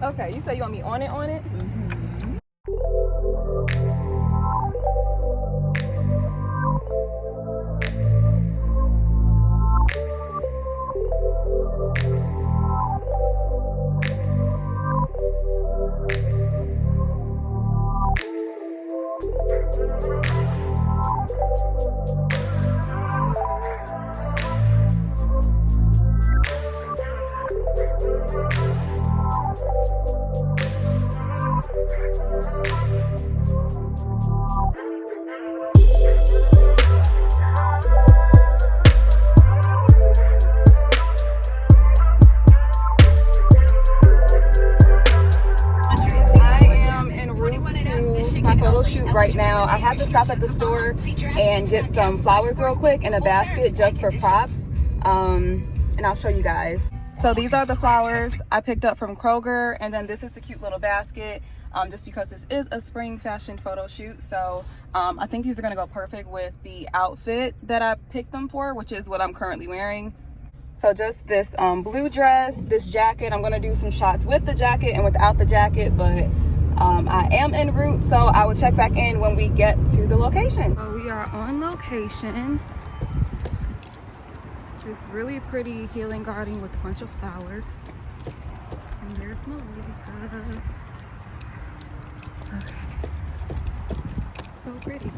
Okay, you say you want me on it, on it? Photo shoot right now. I have to stop at the store and get some flowers real quick in a basket just for props, and I'll show you guys. So these are the flowers I picked up from Kroger, and then this is a cute little basket, just because this is a spring fashion photo shoot. So I think these are gonna go perfect with the outfit that I picked them for, which is what I'm currently wearing. So just this blue dress, this jacket. I'm gonna do some shots with the jacket and without the jacket, but I am en route, so I will check back in when we get to the location. So we are on location. It's this really pretty healing garden with a bunch of flowers. And there's Malika. Okay. So pretty.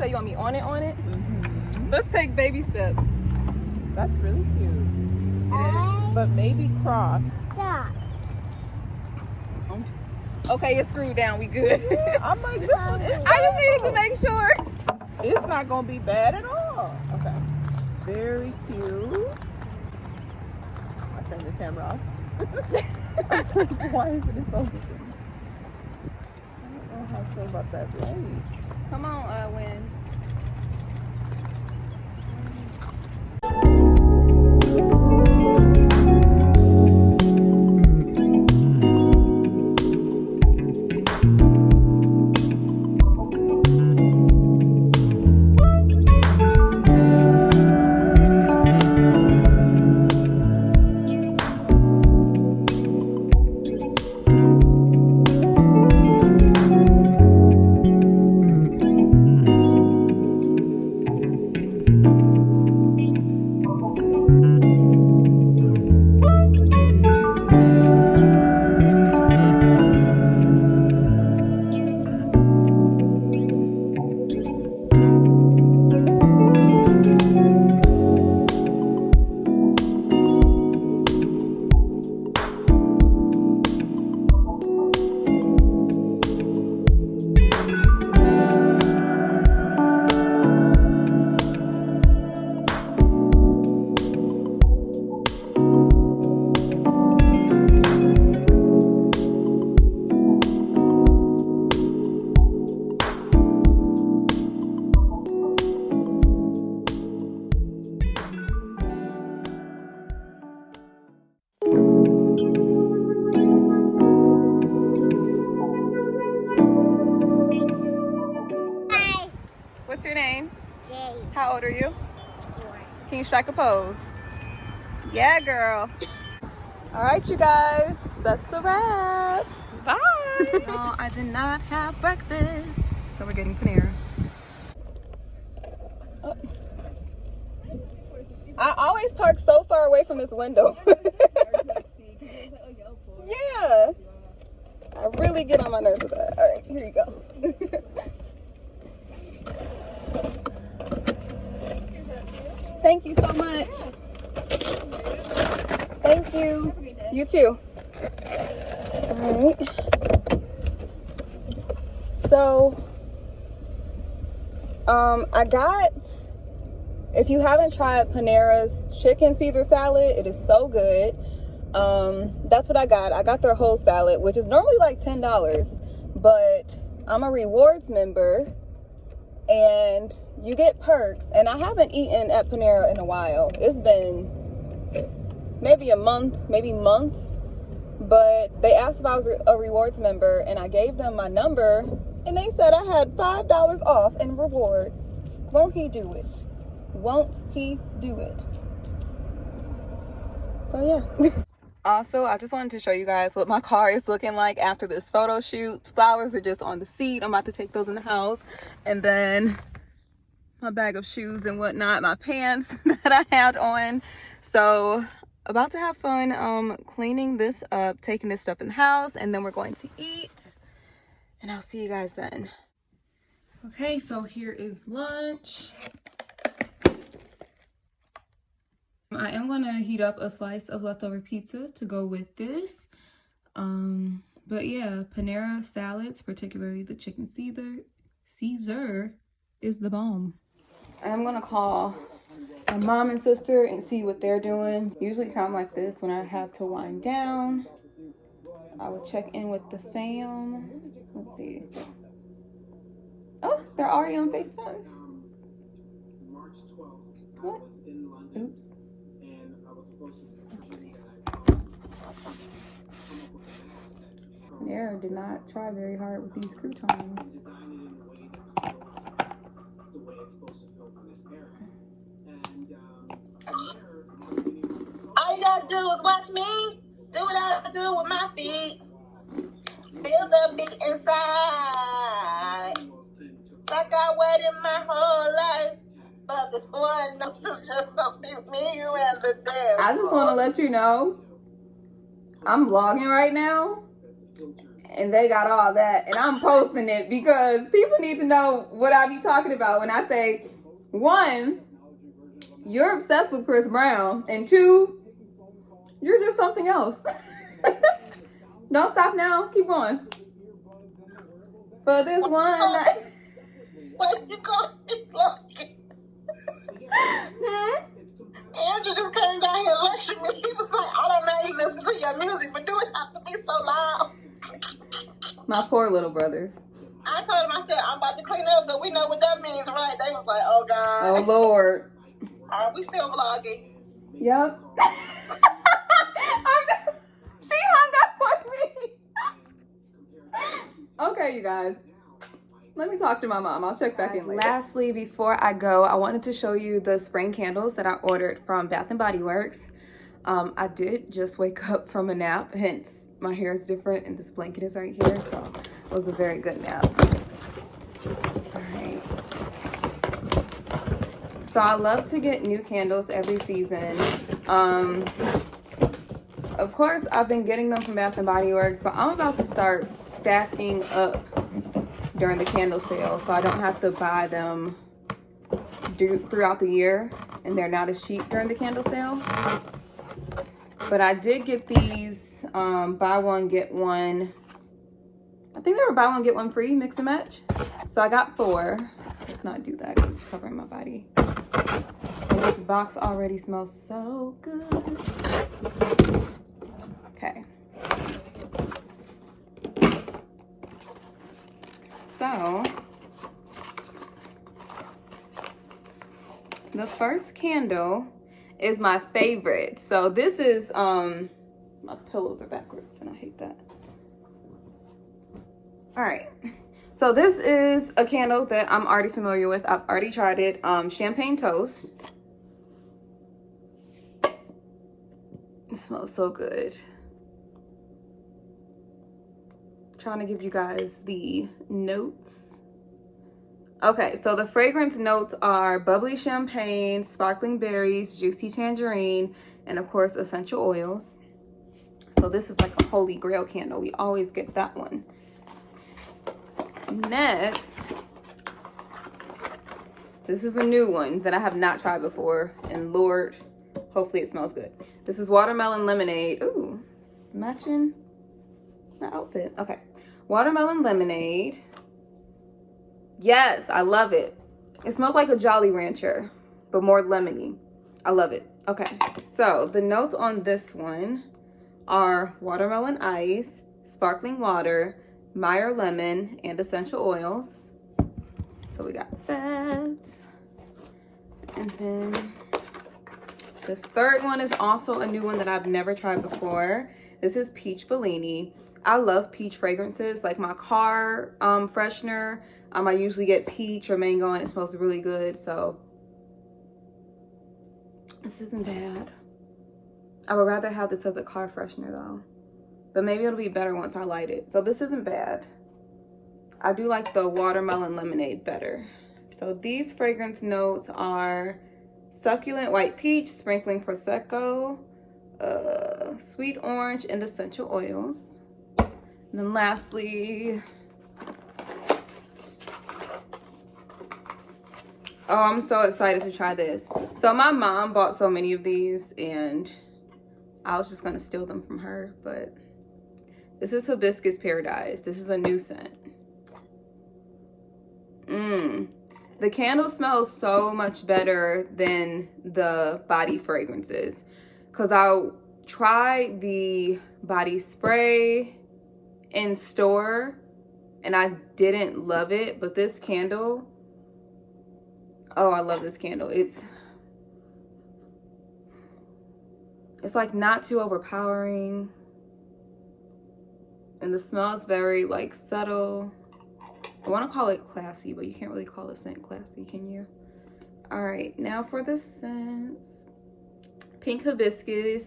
say you want me on it? Mm-hmm. Let's take baby steps. That's really cute. But maybe cross. Stop. Okay, it's screwed down. We good. I'm like, this one is I just needed to make sure. It's not gonna be bad at all. Okay. Very cute. I turned the camera off. Why isn't it focusing? I don't know how I feel about that light. Come on, Win. Hi. What's your name? Jay. How old are you? 4. Can you strike a pose? Yeah, girl. All right, you guys. That's a wrap. Bye. No, I did not have breakfast. So we're getting Panera. Oh. I always park so far away from this window. Yeah. I really get on my nerves with that. All right, here you go. Thank you so much. Thank you. You too. All right. So, I got, if you haven't tried Panera's chicken Caesar salad, it is so good. That's what I got. I got their whole salad, which is normally like $10, but I'm a rewards member and you get perks. And I haven't eaten at Panera in a while. It's been maybe a month, maybe months, but they asked if I was a rewards member and I gave them my number and they said I had $5 off in rewards. Won't he do it? Won't he do it? So yeah. Also, I just wanted to show you guys what my car is looking like after this photo shoot. Flowers are just on the seat. I'm about to take those in the house. And then my bag of shoes and whatnot, my pants that I had on. So about to have fun cleaning this up, taking this stuff in the house, and then we're going to eat. And I'll see you guys then. Okay, so here is lunch. I am going to heat up a slice of leftover pizza to go with this. But yeah, Panera salads, particularly the chicken Caesar is the bomb. I'm going to call my mom and sister and see what they're doing. Usually time like this when I have to wind down, I will check in with the fam. Let's see. Oh, they're already on FaceTime. What? Oops. Panera did not try very hard with these croutons. All you gotta do is watch me do what I do with my feet. Feel the beat inside. It's like I waited my whole life, but this one is just something me and the devil. I just want to let you know, I'm vlogging right now, And they got all that. And I'm posting it because people need to know what I be talking about when I say, one, you're obsessed with Chris Brown. And two, you're just something else. Don't stop now. Keep going. For this one night. What you call me Loki? Andrew just came down here and lectured me. He was like, I don't know you listen to your music, but do it have to be so loud? My poor little brothers. I told him, I said, I'm about to clean up so we know what that means, right? They was like, oh God. Oh Lord. Are we still vlogging? Yep. She hung up on me. Okay, you guys. Let me talk to my mom. I'll check back in later. Lastly, before I go, I wanted to show you the spring candles that I ordered from Bath & Body Works. I did just wake up from a nap, hence my hair is different and this blanket is right here. So it was a very good nap. All right. So I love to get new candles every season. Of course, I've been getting them from Bath & Body Works, but I'm about to start stacking up during the candle sale, so I don't have to buy them throughout the year, and they're not as cheap during the candle sale. But I did get these buy one, get one. I think they were buy one, get one free, mix and match. So I got 4. Let's not do that because it's covering my body. And this box already smells so good. Okay. So, the first candle is my favorite. So this is, my pillows are backwards and I hate that. All right. So this is a candle that I'm already familiar with. I've already tried it. Champagne Toast. It smells so good. Trying to give you guys the notes. Okay, so the fragrance notes are bubbly champagne, sparkling berries, juicy tangerine, and of course essential oils. So this is like a holy grail candle. We always get that one. Next, this is a new one that I have not tried before, and Lord, hopefully it smells good. This is watermelon lemonade. Ooh, it's matching my outfit. Okay. Watermelon lemonade. Yes, I love it. It smells like a Jolly Rancher, but more lemony. I love it. Okay, so the notes on this one are watermelon ice, sparkling water, Meyer lemon, and essential oils. So we got that. And then this third one is also a new one that I've never tried before. This is Peach Bellini. I love peach fragrances, like my car freshener. I usually get peach or mango and it smells really good. So this isn't bad. I would rather have this as a car freshener though. But maybe it'll be better once I light it. So this isn't bad. I do like the watermelon lemonade better. So these fragrance notes are succulent white peach, sprinkling Prosecco, sweet orange, and essential oils. And then lastly, oh, I'm so excited to try this. So my mom bought so many of these and I was just gonna steal them from her, but this is Hibiscus Paradise. This is a new scent. The candle smells so much better than the body fragrances, because I tried the body spray in store and I didn't love it, but this candle, oh, I love this candle. It's like not too overpowering, and the smell is very like subtle. I want to call it classy, but you can't really call a scent classy, can you? All right, now for the scents. Pink hibiscus,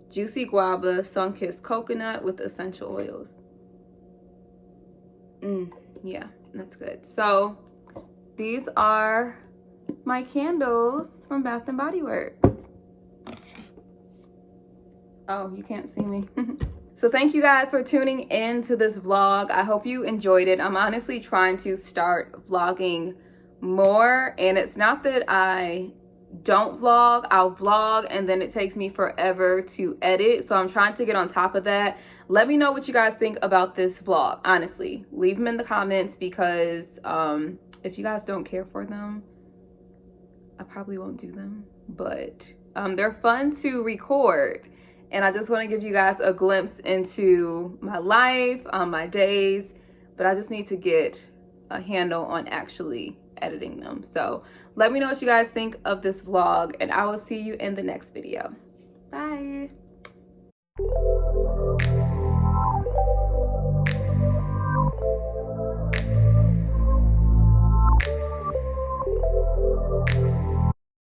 juicy guava, sun-kissed coconut with essential oils. Yeah, that's good. So these are my candles from Bath & Body Works. Oh, you can't see me. So thank you guys for tuning in to this vlog. I hope you enjoyed it. I'm honestly trying to start vlogging more, and it's not that I don't vlog. I'll vlog and then it takes me forever to edit, so I'm trying to get on top of that. Let me know what you guys think about this vlog. Honestly, leave them in the comments, because if you guys don't care for them, I probably won't do them, but they're fun to record, and I just want to give you guys a glimpse into my life, my days, but I just need to get a handle on actually editing them. So let me know what you guys think of this vlog, and I will see you in the next video. Bye.